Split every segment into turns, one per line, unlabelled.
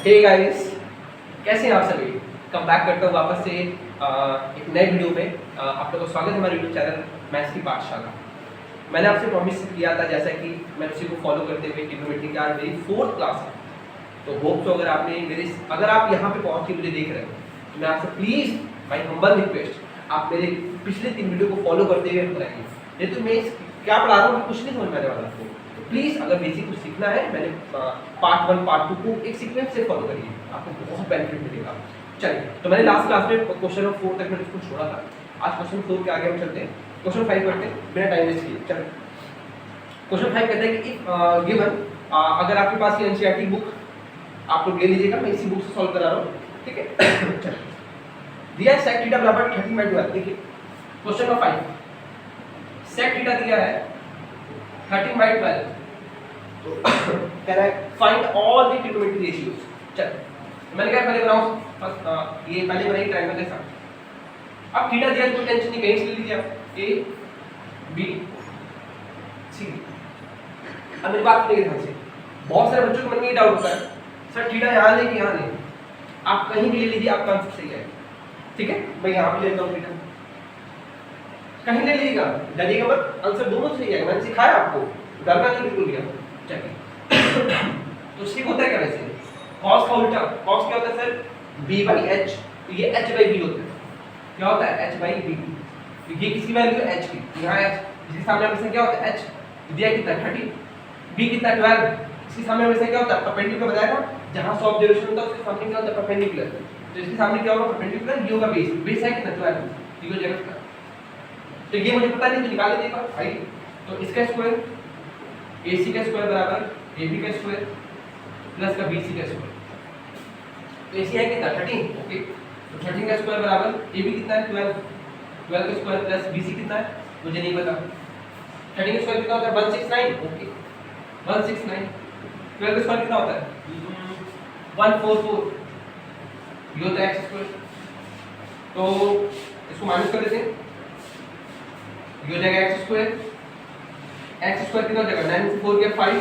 Hey guys, कैसे हैं आप सभी। कम बैक करता हूँ वापस से एक नए वीडियो में। आप लोगों का स्वागत है हमारे यूट्यूब चैनल मैथ्स की पाठशाला। मैंने आपसे प्रॉमिस किया था जैसा कि मैं उसी को फॉलो करते हुए ट्रिग्नोमेट्री की आज मेरी 4th क्लास है। तो होप तो अगर आप यहाँ पे पहुँच के मुझे देख रहे हो तो मैं आपसे प्लीज़ माई हम्बल रिक्वेस्ट आप मेरे पिछले 3 वीडियो को फॉलो करते हुए बताएंगे। नहीं तो मैं क्या पढ़ा रहा हूँ कुछ नहीं समझ में आने वाला आपको। प्लीज़ अगर बेसिक कुछ सीखना है, मैंने पार्ट 1 पार्ट 2 को एक सीक्वेंस से फॉलो करिए, आपको बहुत बेनिफिट मिलेगा। चलिए, तो मैंने लास्ट क्लास में क्वेश्चन नंबर 4 तक मैंने इसको छोड़ा था। आज क्वेश्चन 4 के आगे हम चलते हैं, क्वेश्चन 5 करते हैं बिना टाइम वेस्ट किए। चलिए, क्वेश्चन 5 कहता है कि इफ गिवन, अगर आपके पास ये एनसीईआरटी बुक आप लोग ले लीजिएगा, मैं इसी बुक से सॉल्व करा रहा हूँ, ठीक है। चलिए, दिया है sec थीटा बराबर 13/12। देखिए क्वेश्चन नंबर 5, sec थीटा दिया है 13/12। तो कह रहा है find all the trigonometry ratios. चल, मैंने कहा पहले बनाओ, ये पहले बनाइए ट्रायंगल के साथ। अब थीटा दिया कोई टेंशन नहीं, कहीं से ले लीजिए आप, ए बी सी। अब मेरी बात सुनिए ध्यान से, बहुत सारे बच्चों के मन में ये डाउट होता है सर थीटा यहाँ ले कि यहाँ ले। आप कहीं भी ले लीजिए, आपका आंसर सही है, ठीक है। मैं यहाँ पे ले लेता हूँ थीटा, कहीं ले लीजिएगा, डरिएगा मत, आंसर दोनों सही है। मैंने सिखाया आपको, डरना नहीं बिल्कुल भी। तो ठीक होता है क्या वैसे, cos का उल्टा, cos क्या होता है सर, b/h, तो ये h/b होता है। क्या होता है h/b, तो ये किसकी वैल्यू है h की, यहाँ h, इसके सामने हमेशा क्या होता है h, दिया कितना 30, b कितना 12, इसके सामने हमेशा क्या होता है परपेंडिकुलर। बताया था जहाँ से ऑब्जर्वेशन होता है उसके सामने क्या होता है परपेंडिकुलर, तो इसके सामने क्या होगा परपेंडिकुलर, ये होगा बेस, बेस है कितना 12, ये हो जाएगा। तो ये मुझे पता नहीं तो निकाल लीजिएगा भाई। तो इसका स्क्वायर AC का स्क्वायर बराबर AB का स्क्वायर प्लस का BC का स्क्वायर। तो AC है कितना 13, ओके। तो 13 का स्क्वायर बराबर AB कितना है 12, 12 का स्क्वायर प्लस BC कितना है मुझे नहीं पता। 13 का स्क्वायर कितना होता है 169, ओके 169। 12 का स्क्वायर कितना होता है 144, ये होता है x स्क्वायर। तो इसको माइनस कर देते हैं, ये हो जाएगा x स्क्वायर। x स्क्वायर कितना हो जाएगा 9 में से 4 गया 5,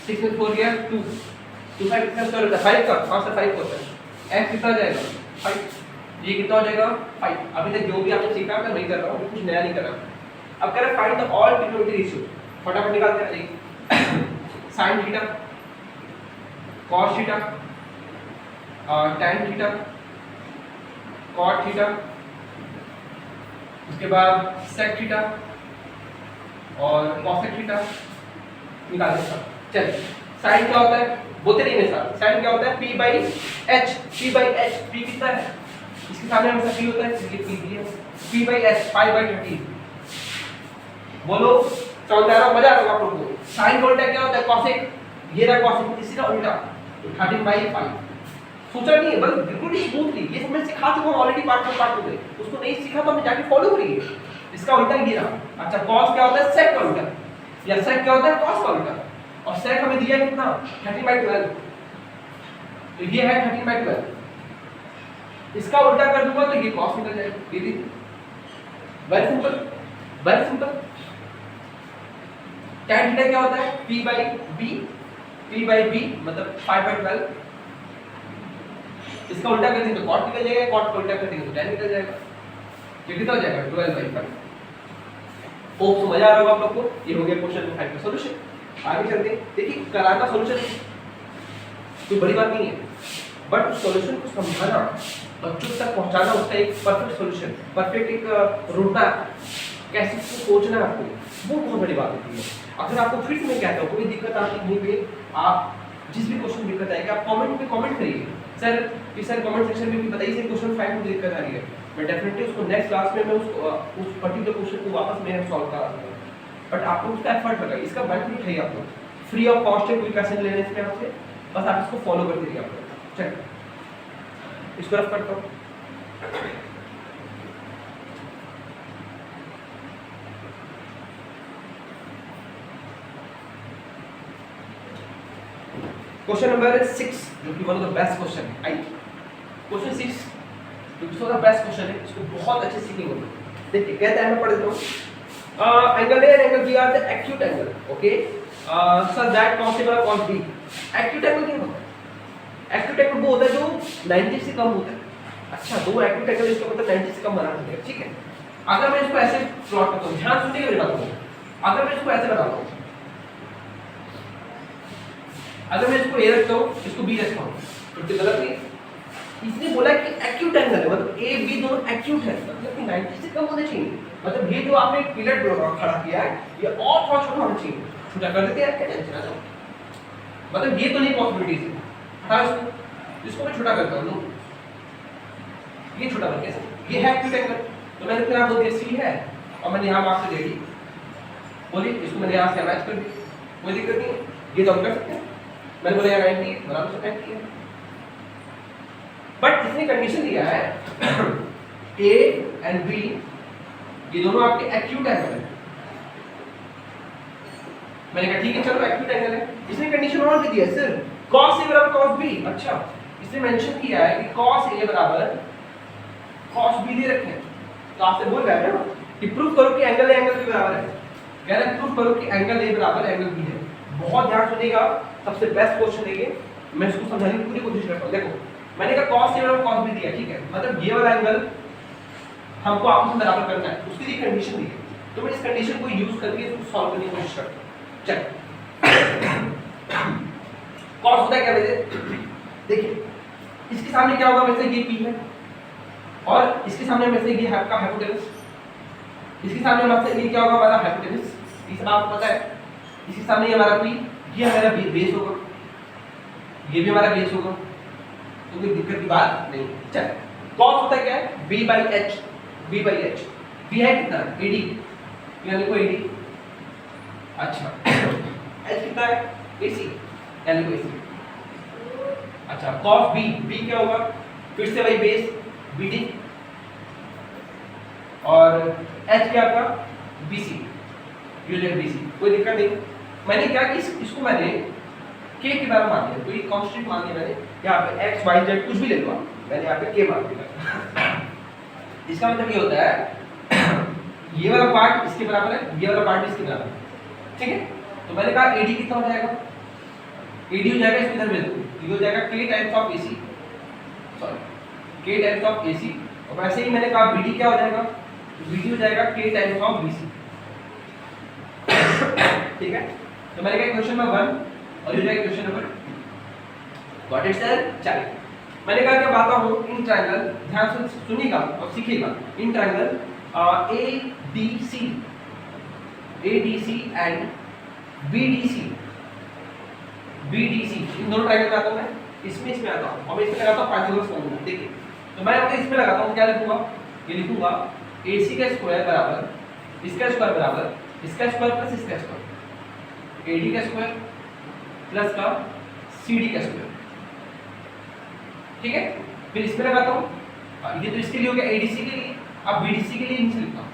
6 में से 4 गया 2, 2 5 कितना स्क्वायर होता है 5 का, 5 से 5 होता है। x कितना हो जाएगा 5, ये कितना हो जाएगा 5। अभी तक जो भी आपने सीखा मैं वही कर रहा हूँ, कुछ नया नहीं कर रहा। अब कह रहा है find the all trigonometry ratio, फटाफट निकालते हैं। देखिए sin theta, cos theta, tan theta, cot theta, उसके बाद sec थीटा और cosec थीटा निकाल देता। चलिए, sin क्या होता है बोलते नहीं मेरे साथ, sin क्या होता है p/h, p/h, p कितना है इसके सामने हमेशा p होता है इसलिए p दिया, p/h 5/13। बोलो समझ आ रहा, मजा आ रहा आप लोगों को। sin का उल्टा क्या होता है cosec, ये रहा cosec, इसी का उल्टा तो 13/5। सोचा नहीं है बस बिल्कुल स्मूथली, ये सब मैं सिखा चुका हूं ऑलरेडी पार्ट 2 में, उसको नहीं सीखा तो हमें जाके फॉलो करिए। इसका उल्टा ये रहा। अच्छा, cos क्या होता है sec का उल्टा, या sec क्या होता है cos का उल्टा, और sec हमें दिया कितना 13/12, तो ये है 13/12। इसका उल्टा कर दूंगा तो ये cos निकल जाएगा। ये देखिए very simple, very simple. tan theta क्या होता है p/b, p/b मतलब 5/12। इसका उल्टा कर देंगे तो cot निकल जाएगा, cot का उल्टा कर देंगे तो tan निकल जाएगा। ये कितना हो जाएगा 12/5। होप समझ आ रहा होगा आप लोग को। ये हो गया क्वेश्चन नंबर 5 का सॉल्यूशन। आगे चलते हैं। देखिए कराना सॉल्यूशन कोई बड़ी बात नहीं है, बट सॉल्यूशन को समझाना, बच्चों तक पहुंचाना, उसका एक परफेक्ट सॉल्यूशन, परफेक्ट एक रोड मैप कैसे उसको सोचना है आपको, वो बहुत बड़ी बात होती है। अगर आपको फिर से मैं कहता हूँ कोई दिक्कत आती है पे, आप जिस भी क्वेश्चन दिक्कत आएगी आप कमेंट में कमेंट करिए सर, कि सर कमेंट सेक्शन में बताइए सर क्वेश्चन 5 में दिक्कत आ रही है। मैं डेफिनेटली उसको नेक्स्ट क्लास में मैं उस पर्टिकुलर क्वेश्चन को वापस मैं सॉल्व करा दूंगा। बट आपको उसका एफर्ट लगाइए, इसका बेनिफिट है आपको फ्री ऑफ कॉस्ट है, कोई पैसे नहीं लेने इसके आपसे, बस आप इसको फॉलो करते रहिए। आप चलिए इसको रफ करता हूँ। क्वेश्चन नंबर 6 जो कि one of the best question है। क्वेश्चन 6 जो कि one of the best question है, इसको बहुत अच्छे सीखनी होगी। देखिए कहता है, मैं पढ़ देता हूँ। Angle A and angle B are the acute angle, okay, so that cos A और cos B। एक्यूट एंगल क्या होता है एक्यूट एंगल वो होता है जो 90 से कम होता है। अच्छा, दो एक्यूट एंगल इसका मतलब 90 से कम बना सकते हैं, ठीक है। अगर मैं इसको ऐसे प्लॉट करता हूं, ध्यान सुनिए मेरी बात को, अगर मैं इसको ऐसे बनाता हूं, अगर मैं इसको ए रखता हूं, इसको बी रखता हूं, तो गलत नहीं। इसने बोला कि एक्यूट एंगल है, मतलब ए बी दोनों एक्यूट है, मतलब कि 90 से कम होने चाहिए। मतलब ये जो आपने पिलर खड़ा किया है, ये और थोड़ा छोटा होना चाहिए। छोटा कर देते हैं, क्या टेंशन है। मतलब ये तो नहीं पॉसिबिलिटीज है, हटा इसको मैं छोटा करता हूं, ये छोटा बन कैसे, ये है एक्यूट एंगल। तो मैंने फिर आप बोल दिया सी है, और मैंने यहां मार्क्स दे दी, बोलिए इसको मैंने यहां से मैच कर दी, कोई दिक्कत नहीं है, ये तो हम कर सकते हैं। मैंने बोला यार 90 बराबर से 90 है, बट इसने कंडीशन दिया है ए एंड बी ये दोनों आपके एक्यूट एंगल है। मैंने कहा ठीक है चलो एक्यूट एंगल है। इसने कंडीशन और भी दी है सर cos a बराबर cos b। अच्छा, इसने मेंशन किया है कि cos a बराबर cos b दे रखे हैं, तो आपसे बोल रहा है ना कि प्रूफ करो कि एंगल a एंगल b बराबर है। कह रहा है प्रूफ करो कि एंगल a बराबर एंगल b है। बहुत ध्यान सुनिएगा, सबसे बेस्ट क्वेश्चन है, मैं इसको समझाने की पूरी कोशिश करता हूं। देखो मैंने कहा cos a बराबर cos b दिया, ठीक है, मतलब ये वाला एंगल हमको आपस में बराबर करना है, उसके लिए कंडीशन दी है। तो मैं इस कंडीशन को यूज करके इसको सॉल्व करने की कोशिश करता हूं। चल cos होता है क्या वैसे, देखिए इसके सामने क्या होगा, वैसे ये p है, और इसके सामने वैसे ये है आपका हाइपोटेनस, इसके सामने वैसे ये क्या होगा हमारा हाइपोटेनस, इस आपको पता है। इसके सामने ये हमारा p, ये हमारा बेस होगा, ये भी हमारा बेस होगा, तो कोई दिक्कत की बात नहीं। चल cos होता है क्या है, b by h, b by h, b है कितना ad, यानी को ad। अच्छा h कितना है ac, यानी को ac। अच्छा cos b, b क्या होगा, फिर से वही बेस bd, और h क्या आपका bc, यूनिट bc, कोई दिक्कत नहीं। मैंने क्या कि इसको मैंने k के बराबर मान लिया, तो ये कांस्टेंट मान लिया मैंने, यहाँ पे x y z कुछ भी ले लो, मैंने यहाँ पे k मान दिया। इसका मतलब ये होता है ये वाला पार्ट इसके बराबर है, ये वाला पार्ट इसके बराबर है, ठीक है। तो मैंने कहा AD कितना हो जाएगा, AD हो जाएगा, इसको इधर भेज दो, ये हो जाएगा k times of AC, sorry k times of AC। और वैसे ही मैंने कहा BD क्या हो जाएगा, BD हो जाएगा k टाइम्स ऑफ BC, ठीक है। तो मैंने कहा क्वेश्चन नंबर 1 और ये जाएगा question number 2। What is sir, चलिए मैंने कहा क्या बात हूं इन ट्रायंगल, ध्यान से सुनिएगा और सीखिएगा। In triangle ADC and BDC, इन दोनों ट्रायंगल में आता हूं मैं, इसमें आता हूं, और मैं इसमें लगाता हूं पाइथागोरस फॉर्मूला। देखिए तो मैं यहाँ पे इसमें लगाता हूं, क्या लिखूंगा, ये लिखूंगा AC का स्क्वायर बराबर इसका स्क्वायर बराबर इसका स्क्वायर प्लस इसका स्क्वायर, AD का स्क्वायर प्लस का CD का स्क्वायर, ठीक है। फिर इसमें लगाता हूं, ये तो इसके लिए हो गया ADC के लिए। अब BDC के लिए नीचे लिखता हूं,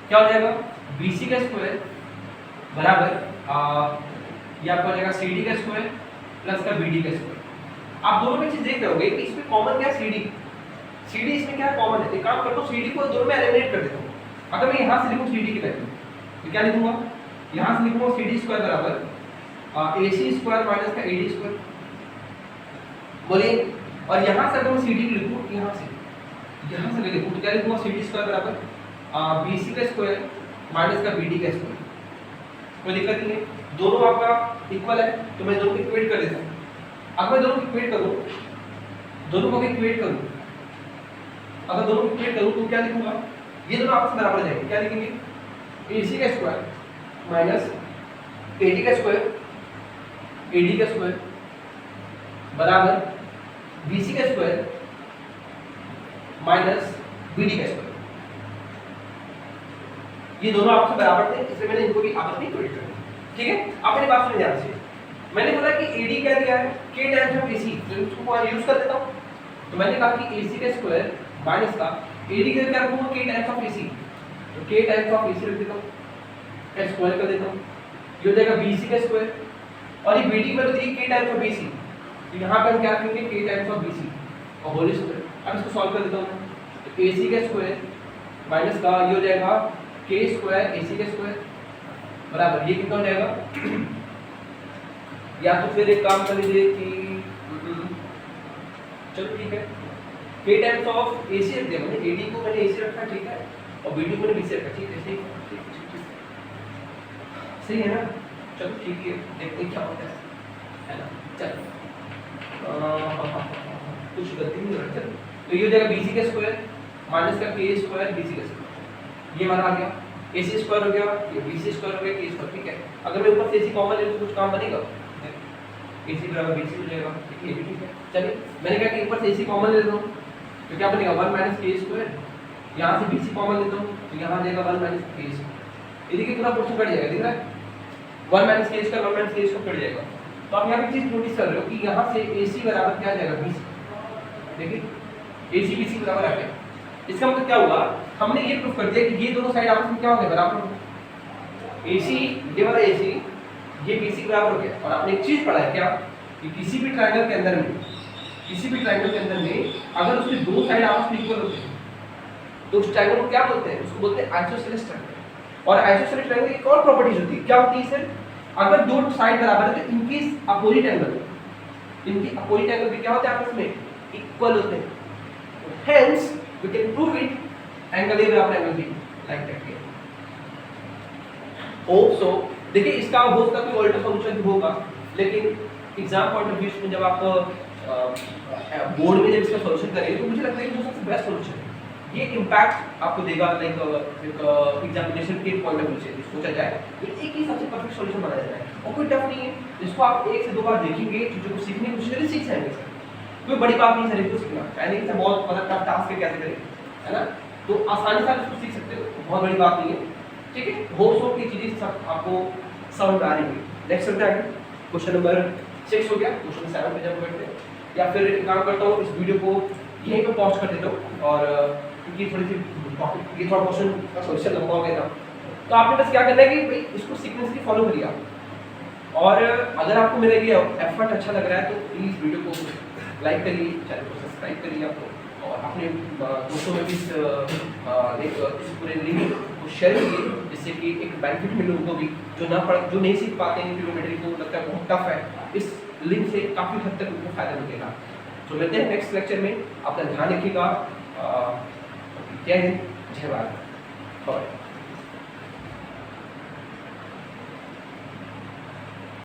क्या हो जाएगा BC का स्क्वायर बराबर ये आपका हो जाएगा CD का स्क्वायर प्लस का BD का स्क्वायर। आप दोनों में चीज देख रहे होंगे कि इसमें कॉमन क्या है, CD इसमें क्या कॉमन है। एक काम करता हूं CD को दोनों में एलिमिनेट कर देता हूं। अगर मैं यहां से लिखूं CD की वैल्यू, तो क्या लिखूंगा, यहां से लिखूंगा CD स्क्वायर बराबर AC स्क्वायर माइनस का AD स्क्वायर, बोलिए। और यहां से अगर मैं CD लिखूं, यहां से लिखूं तो क्या लिखूंगा, CD स्क्वायर बराबर BC का स्क्वायर माइनस का BD का स्क्वायर, कोई दिक्कत नहीं है, दोनों आपका इक्वल है, तो मैं दोनों को इक्वेट कर देता हूं। अगर मैं दोनों को इक्वेट करूं, अगर दोनों को इक्वेट करूं तो क्या लिखूंगा, ये दोनों आपस में बराबर हो जाएंगे। क्या लिखेंगे, AC का स्क्वायर माइनस AD का स्क्वायर, AD का स्क्वायर बराबर BC का स्क्वायर माइनस BD का स्क्वायर। ये दोनों आपस में बराबर थे, इसलिए मैंने इनको भी आपस में इक्वेट कर दिया, ठीक है। आप मेरी बात सुनिए ध्यान से। मैंने बोला कि AD क्या दिया है, k टाइम्स ऑफ AC, तो इसको मैं यूज कर देता हूं। तो मैंने कहा कि AC का स्क्वायर माइनस का AD का क्या रखूंगा, k टाइम्स ऑफ AC, तो k टाइम्स ऑफ AC रख देता हूं, का स्क्वायर कर देता हूं, ये हो जाएगा BC का स्क्वायर, और ये BD में तो थी k टाइम्स ऑफ BC, तो यहां पर हम क्या रखेंगे, k टाइम्स ऑफ BC और होल स्क्वायर। अब इसको सॉल्व कर देता हूं मैं, तो AC का स्क्वायर माइनस का ये हो जाएगा k स्क्वायर AC का स्क्वायर बराबर ये कितना हो जाएगा, या तो फिर एक काम कर लीजिए कि चलो ठीक है, k टाइम्स ऑफ AC रख दिया मैंने, AD को मैंने AC रखा, ठीक है, और BD को मैंने BC रखा, ठीक है, सही है ना? चलो ठीक है, देखते हैं क्या होता है ना? चलो कुछ गलती नहीं हो रही, तो ये हो जाएगा BC का स्क्वायर माइनस का k स्क्वायर BC का स्क्वायर, ये हमारा आ गया, AC स्क्वायर हो गया, ये BC स्क्वायर हो गया, k स्क्वायर, ठीक है। अगर मैं ऊपर से AC कॉमन ले लूं तो कुछ काम बनेगा, AC बराबर BC हो जाएगा, ठीक है, ये भी ठीक है। चलिए मैंने कहा कि ऊपर से AC कॉमन ले लूं तो क्या बनेगा 1 माइनस k स्क्वायर, यहाँ से BC कॉमन लेता हूँ तो यहाँ आ जाएगा 1 माइनस k स्क्वायर, ये देखिए पूरा पोर्शन कट जाएगा, दिख रहा है 1 minus k square 1 minus k square cut जाएगा। तो आप यहाँ पे चीज नोटिस कर रहे हो कि यहाँ से AC बराबर क्या आ जाएगा BC, देखिए AC BC बराबर आ गया। इसका मतलब क्या हुआ, हमने ये प्रूफ कर दिया कि ये दोनों साइड आपस में क्या हो गए, बराबर हो गए। AC ये वाला AC ये BC बराबर हो गया। और आपने एक चीज पढ़ा है क्या कि किसी भी ट्रायंगल के अंदर में अगर उसके दो साइड आपस में इक्वल होते हैं तो उस ट्रायंगल को क्या बोलते हैं, उसको बोलते हैं आइसोसेलेस ट्रायंगल। और आइसोसेलेस ट्रायंगल की एक और प्रॉपर्टीज होती है, क्या होती है सर, अगर दो साइड बराबर है तो इनकी अपोजिट एंगल भी क्या होते हैं, आपस में इक्वल होते हैं। Hence we can prove it angle A बराबर angle B like that. Hope so देखिए इसका हो सकता है कोई ऑल्टर सॉल्यूशन भी होगा, लेकिन एग्जाम पॉइंट ऑफ व्यू से जब आप बोर्ड में जब इसका सॉल्यूशन करेंगे तो मुझे लगता है कि वो सबसे बेस्ट सॉल्यूशन है। ये इम्पैक्ट आपको देगा लाइक एग्जामिनेशन के पॉइंट ऑफ व्यू से सोचा जाए तो एक ही सबसे परफेक्ट सॉल्यूशन बनाया जाए और कोई टफ नहीं है। इसको आप एक से दो बार देखेंगे, चीज़ों को सीखने की कोशिश करें, सीख जाएंगे सर, कोई बड़ी बात नहीं सर इसको सीखना, यानी कि बहुत मतलब टफ टास्क है, कैसे करें, है ना? तो आसानी से इसको सीख सकते हो, बहुत बड़ी बात नहीं है, ठीक है। होप सो की चीज़ें सब आपको समझ में आ रही है। नेक्स्ट चलते हैं, क्वेश्चन नंबर 6 हो गया, क्वेश्चन 7 पे जब बैठते हैं, या फिर एक काम करता हूँ इस वीडियो को यहीं पे पॉज कर देता हूँ, और क्योंकि थोड़ी सी टॉपिक ये थोड़ा क्वेश्चन का सॉल्यूशन लंबा हो गया था, तो आपने बस क्या करना है कि भाई इसको सीक्वेंसली फॉलो करिए आप। और अगर आपको मेरा ये एफर्ट अच्छा लग रहा है तो प्लीज़ वीडियो को लाइक करिए, चैनल को सब्सक्राइब करिए आपको, और अपने दोस्तों में भी इस पूरे लिंक को शेयर करिए, जिससे कि एक बेनिफिट मिले उनको भी जो नहीं सीख पाते हैं ट्रिग्नोमेट्री को, लगता है बहुत टफ है, इस लिंक से काफ़ी हद तक उनको फायदा मिलेगा। तो मिलते हैं नेक्स्ट लेक्चर में, अपना ध्यान रखिएगा। जय हिंद, जय भारत।